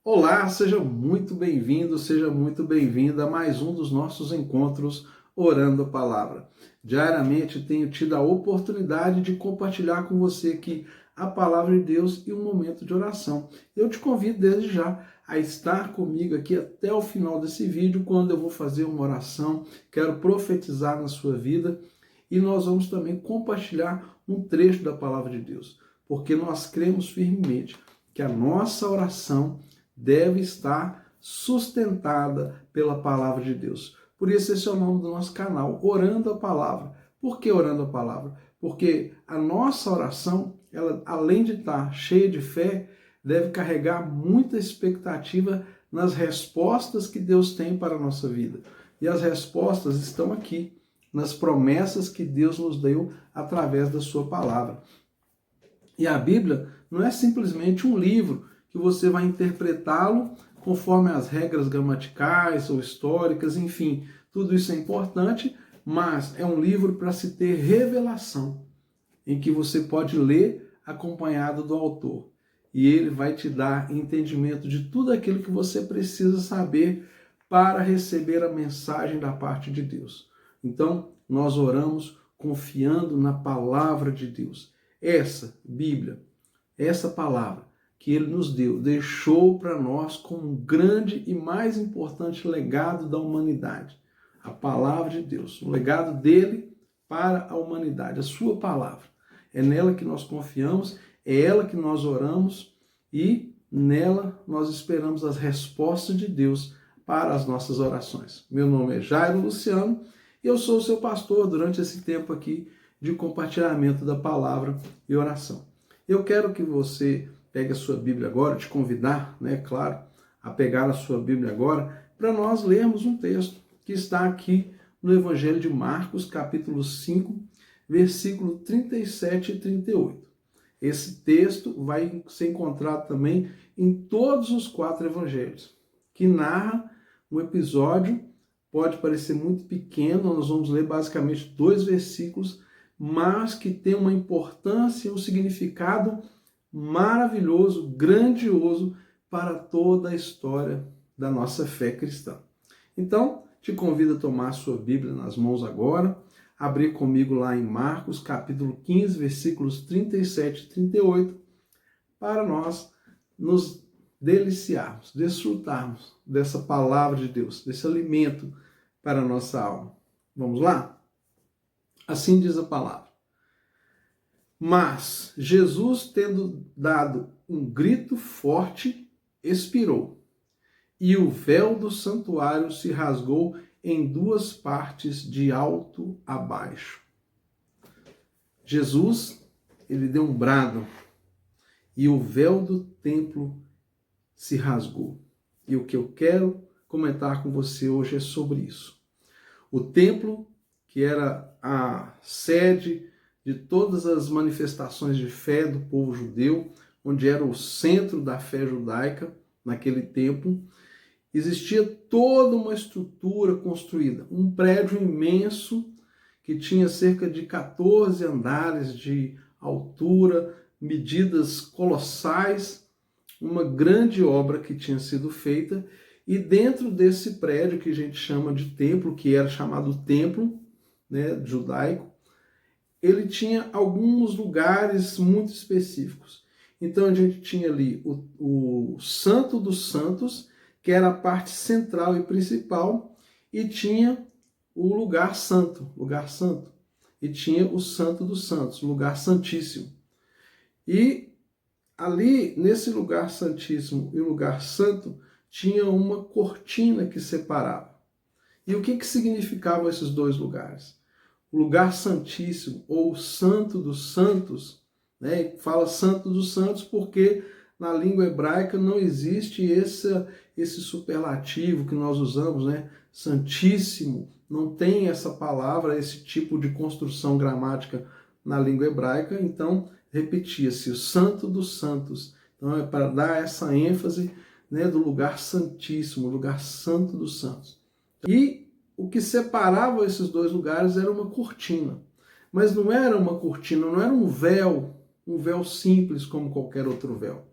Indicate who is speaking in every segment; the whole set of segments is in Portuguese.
Speaker 1: Olá, seja muito bem-vindo, seja muito bem-vinda a mais um dos nossos encontros Orando a Palavra. Diariamente tenho tido a oportunidade de compartilhar com você aqui a Palavra de Deus e um momento de oração. Eu te convido desde já a estar comigo aqui até o final desse vídeo, quando eu vou fazer uma oração, quero profetizar na sua vida e nós vamos também compartilhar um trecho da Palavra de Deus, porque nós cremos firmemente que a nossa oração deve estar sustentada pela palavra de Deus. Por isso esse é o nome do nosso canal, Orando a Palavra. Por que Orando a Palavra? Porque a nossa oração, ela, além de estar cheia de fé, deve carregar muita expectativa nas respostas que Deus tem para a nossa vida. E as respostas estão aqui, nas promessas que Deus nos deu através da sua palavra. E a Bíblia não é simplesmente um livro que você vai interpretá-lo conforme as regras gramaticais ou históricas, enfim, tudo isso é importante, mas é um livro para se ter revelação, em que você pode ler acompanhado do autor. E ele vai te dar entendimento de tudo aquilo que você precisa saber para receber a mensagem da parte de Deus. Então, nós oramos confiando na palavra de Deus. Essa Bíblia, essa palavra que ele nos deu, deixou para nós como um grande e mais importante legado da humanidade. A palavra de Deus, o legado dele para a humanidade, a sua palavra. É nela que nós confiamos, é ela que nós oramos e nela nós esperamos as respostas de Deus para as nossas orações. Meu nome é Jairo Luciano e eu sou o seu pastor durante esse tempo aqui de compartilhamento da palavra e oração. Eu quero que você pegue a sua Bíblia agora, te convidar, né, claro, a pegar a sua Bíblia agora, para nós lermos um texto que está aqui no Evangelho de Marcos, capítulo 5, versículo 37 e 38. Esse texto vai ser encontrado também em todos os 4 evangelhos, que narra um episódio, pode parecer muito pequeno, nós vamos ler basicamente 2 versículos, mas que tem uma importância, um significado maravilhoso, grandioso para toda a história da nossa fé cristã. Então, te convido a tomar a sua Bíblia nas mãos agora, abrir comigo lá em Marcos, capítulo 15, versículos 37 e 38, para nós nos deliciarmos, desfrutarmos dessa palavra de Deus, desse alimento para a nossa alma. Vamos lá? Assim diz a palavra. Mas Jesus, tendo dado um grito forte, expirou, e o véu do santuário se rasgou em 2 partes, de alto a baixo. Jesus, ele deu um brado, e o véu do templo se rasgou. E o que eu quero comentar com você hoje é sobre isso. O templo, que era a sede de todas as manifestações de fé do povo judeu, onde era o centro da fé judaica naquele tempo, existia toda uma estrutura construída, um prédio imenso que tinha cerca de 14 andares de altura, medidas colossais, uma grande obra que tinha sido feita, e dentro desse prédio que a gente chama de templo, que era chamado templo, né, judaico, ele tinha alguns lugares muito específicos. Então a gente tinha ali o Santo dos Santos, que era a parte central e principal, e tinha o lugar santo, e tinha o Santo dos Santos, lugar santíssimo. E ali, nesse lugar santíssimo e lugar santo, tinha uma cortina que separava. E o que significavam esses 2 lugares? O lugar santíssimo, ou Santo dos Santos, né? Fala Santo dos Santos porque na língua hebraica não existe esse superlativo que nós usamos, né? Santíssimo, não tem essa palavra, esse tipo de construção gramática na língua hebraica, então repetia-se o Santo dos Santos. Então é para dar essa ênfase, né, do lugar santíssimo, lugar santo dos santos. E o que separava esses 2 lugares era uma cortina. Mas não era uma cortina, não era um véu simples como qualquer outro véu.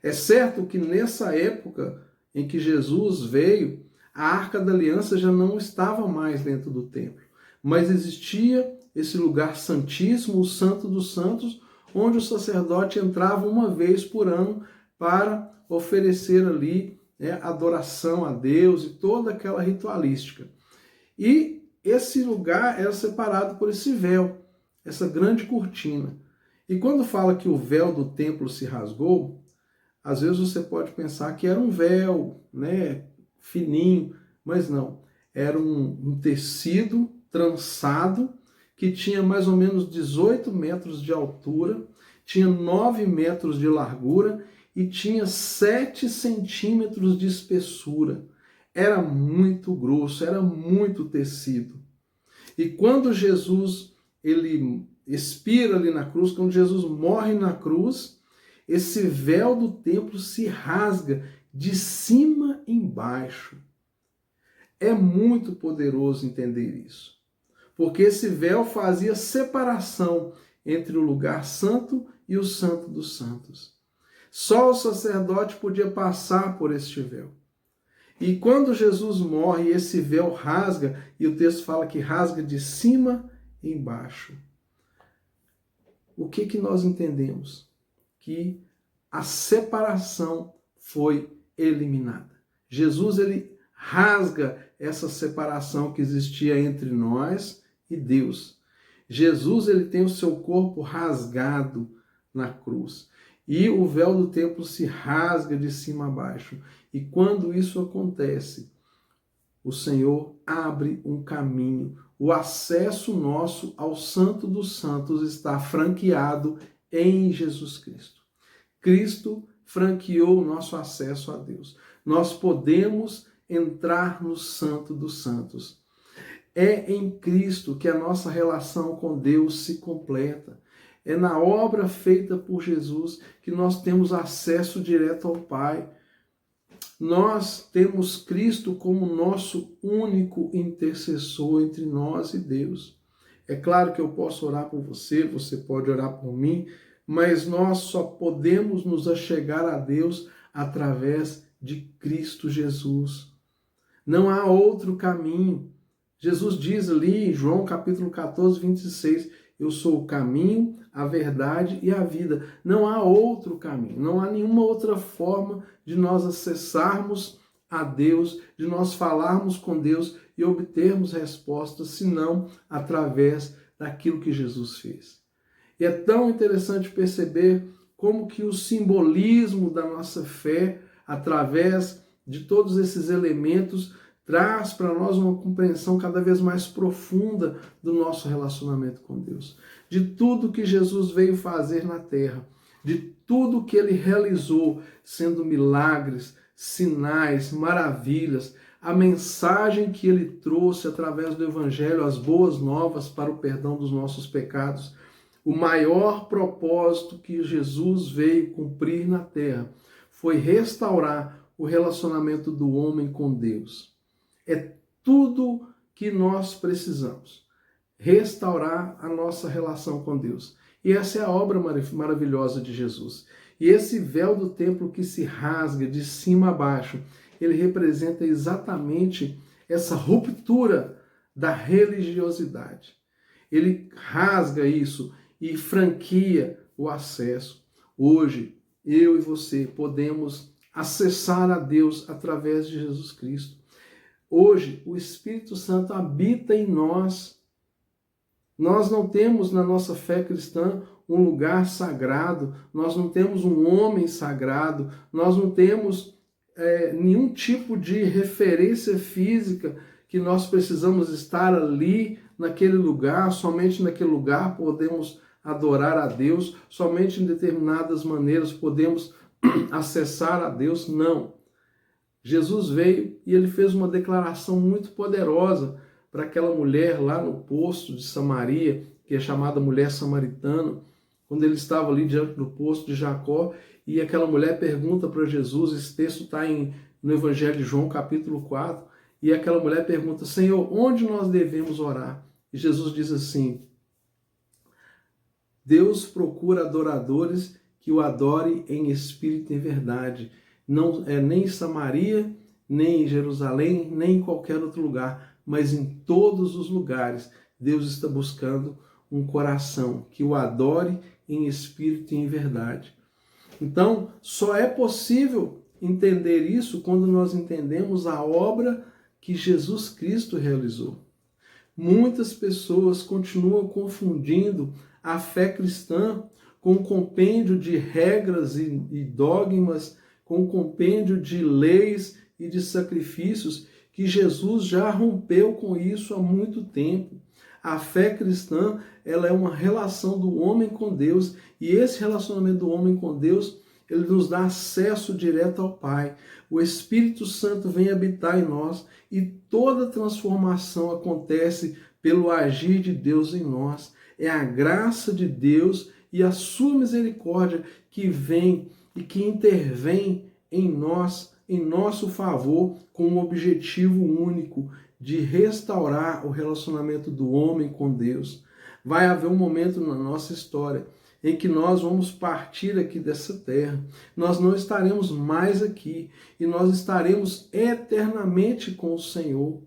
Speaker 1: É certo que nessa época em que Jesus veio, a Arca da Aliança já não estava mais dentro do templo, mas existia esse lugar santíssimo, o Santo dos Santos, onde o sacerdote entrava uma vez por ano para oferecer ali adoração a Deus e toda aquela ritualística. E esse lugar era separado por esse véu, essa grande cortina. E quando fala que o véu do templo se rasgou, às vezes você pode pensar que era um véu, né, fininho, mas não. Era um tecido trançado que tinha mais ou menos 18 metros de altura, tinha 9 metros de largura e tinha 7 centímetros de espessura. Era muito grosso, era muito tecido. E quando Jesus ele expira ali na cruz, quando Jesus morre na cruz, esse véu do templo se rasga de cima embaixo. É muito poderoso entender isso, porque esse véu fazia separação entre o lugar santo e o santo dos santos. Só o sacerdote podia passar por este véu. E quando Jesus morre, esse véu rasga, e o texto fala que rasga de cima embaixo. O que nós entendemos? Que a separação foi eliminada. Jesus ele rasga essa separação que existia entre nós e Deus. Jesus ele tem o seu corpo rasgado na cruz. E o véu do templo se rasga de cima a baixo. E quando isso acontece, o Senhor abre um caminho. O acesso nosso ao Santo dos Santos está franqueado em Jesus Cristo. Cristo franqueou o nosso acesso a Deus. Nós podemos entrar no Santo dos Santos. É em Cristo que a nossa relação com Deus se completa. É na obra feita por Jesus que nós temos acesso direto ao Pai. Nós temos Cristo como nosso único intercessor entre nós e Deus. É claro que eu posso orar por você, você pode orar por mim, mas nós só podemos nos achegar a Deus através de Cristo Jesus. Não há outro caminho. Jesus diz ali em João capítulo 14, 26, eu sou o caminho, a verdade e a vida. Não há outro caminho, não há nenhuma outra forma de nós acessarmos a Deus, de nós falarmos com Deus e obtermos respostas, senão através daquilo que Jesus fez. E é tão interessante perceber como que o simbolismo da nossa fé, através de todos esses elementos, traz para nós uma compreensão cada vez mais profunda do nosso relacionamento com Deus. De tudo que Jesus veio fazer na terra, de tudo que ele realizou, sendo milagres, sinais, maravilhas, a mensagem que ele trouxe através do Evangelho, as boas novas para o perdão dos nossos pecados, o maior propósito que Jesus veio cumprir na terra foi restaurar o relacionamento do homem com Deus. É tudo que nós precisamos. Restaurar a nossa relação com Deus. E essa é a obra maravilhosa de Jesus. E esse véu do templo que se rasga de cima a baixo, ele representa exatamente essa ruptura da religiosidade. Ele rasga isso e franqueia o acesso. Hoje, eu e você podemos acessar a Deus através de Jesus Cristo. Hoje, o Espírito Santo habita em nós. Nós não temos na nossa fé cristã um lugar sagrado, nós não temos um homem sagrado, nós não temos nenhum tipo de referência física que nós precisamos estar ali, naquele lugar, somente naquele lugar podemos adorar a Deus, somente em determinadas maneiras podemos acessar a Deus. Não. Jesus veio e ele fez uma declaração muito poderosa para aquela mulher lá no poço de Samaria, que é chamada mulher samaritana, quando ele estava ali diante do poço de Jacó, e aquela mulher pergunta para Jesus, esse texto está no Evangelho de João, capítulo 4, e aquela mulher pergunta, Senhor, onde nós devemos orar? E Jesus diz assim, Deus procura adoradores que o adore em espírito e em verdade. Não é nem em Samaria, nem em Jerusalém, nem em qualquer outro lugar, mas em todos os lugares. Deus está buscando um coração que o adore em espírito e em verdade. Então, só é possível entender isso quando nós entendemos a obra que Jesus Cristo realizou. Muitas pessoas continuam confundindo a fé cristã com um compêndio de regras e dogmas, com um compêndio de leis e de sacrifícios, que Jesus já rompeu com isso há muito tempo. A fé cristã, ela é uma relação do homem com Deus, e esse relacionamento do homem com Deus, ele nos dá acesso direto ao Pai. O Espírito Santo vem habitar em nós e toda transformação acontece pelo agir de Deus em nós. É a graça de Deus e a sua misericórdia que vem e que intervém em nós, em nosso favor, com um objetivo único de restaurar o relacionamento do homem com Deus. Vai haver um momento na nossa história em que nós vamos partir aqui dessa terra. Nós não estaremos mais aqui e nós estaremos eternamente com o Senhor.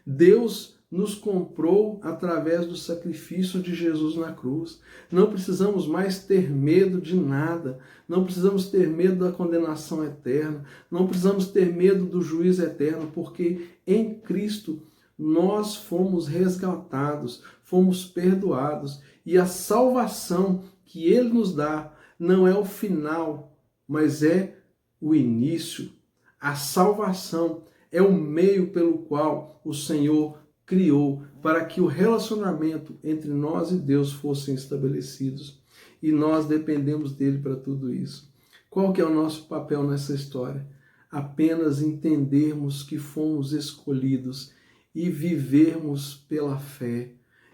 Speaker 1: Deus nos comprou através do sacrifício de Jesus na cruz. Não precisamos mais ter medo de nada. Não precisamos ter medo da condenação eterna. Não precisamos ter medo do juízo eterno, porque em Cristo nós fomos resgatados, fomos perdoados, e a salvação que Ele nos dá não é o final, mas é o início. A salvação é o meio pelo qual o Senhor criou para que o relacionamento entre nós e Deus fossem estabelecidos. E nós dependemos dele para tudo isso. Qual que é o nosso papel nessa história? Apenas entendermos que fomos escolhidos e vivermos pela fé.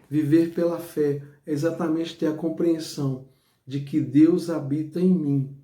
Speaker 1: Viver pela fé é exatamente ter a compreensão de que Deus habita em mim,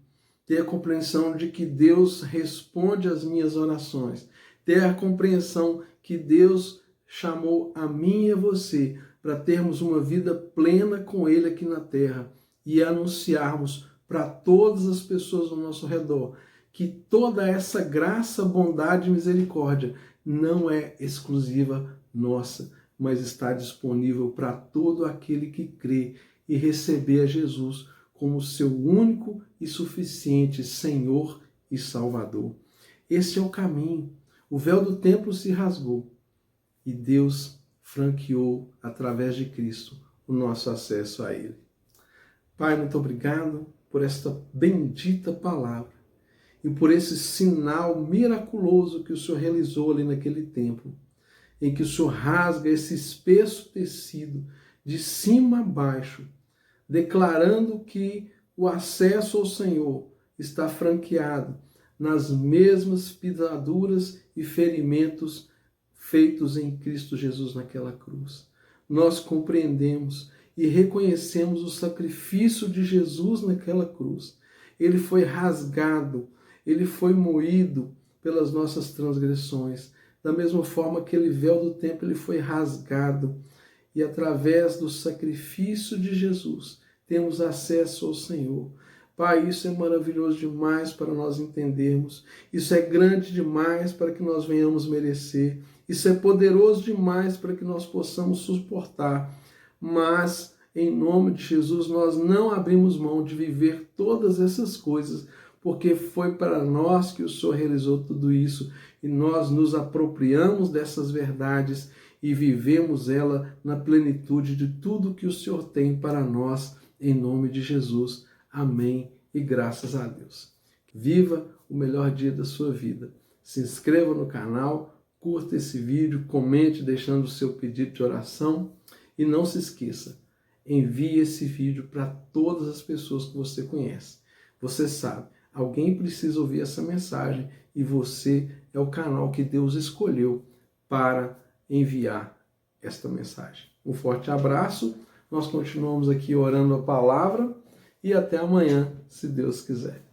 Speaker 1: ter a compreensão de que Deus responde às minhas orações, ter a compreensão que Deus chamou a mim e a você para termos uma vida plena com Ele aqui na terra e anunciarmos para todas as pessoas ao nosso redor que toda essa graça, bondade e misericórdia não é exclusiva nossa, mas está disponível para todo aquele que crê e receber a Jesus como seu único e suficiente Senhor e Salvador. Esse é o caminho. O véu do templo se rasgou e Deus franqueou, através de Cristo, o nosso acesso a Ele. Pai, muito obrigado por esta bendita palavra e por esse sinal miraculoso que o Senhor realizou ali naquele templo, em que o Senhor rasga esse espesso tecido de cima a baixo, declarando que o acesso ao Senhor está franqueado nas mesmas pisaduras e ferimentos feitos em Cristo Jesus naquela cruz. Nós compreendemos e reconhecemos o sacrifício de Jesus naquela cruz. Ele foi rasgado, ele foi moído pelas nossas transgressões. Da mesma forma, aquele véu do templo ele foi rasgado. E através do sacrifício de Jesus, temos acesso ao Senhor. Pai, isso é maravilhoso demais para nós entendermos. Isso é grande demais para que nós venhamos merecer. Isso é poderoso demais para que nós possamos suportar. Mas, em nome de Jesus, nós não abrimos mão de viver todas essas coisas, porque foi para nós que o Senhor realizou tudo isso. E nós nos apropriamos dessas verdades e vivemos ela na plenitude de tudo que o Senhor tem para nós, em nome de Jesus. Amém e graças a Deus. Viva o melhor dia da sua vida. Se inscreva no canal, curta esse vídeo, comente deixando o seu pedido de oração e não se esqueça, envie esse vídeo para todas as pessoas que você conhece. Você sabe, alguém precisa ouvir essa mensagem e você é o canal que Deus escolheu para enviar esta mensagem. Um forte abraço, nós continuamos aqui orando a palavra e até amanhã, se Deus quiser.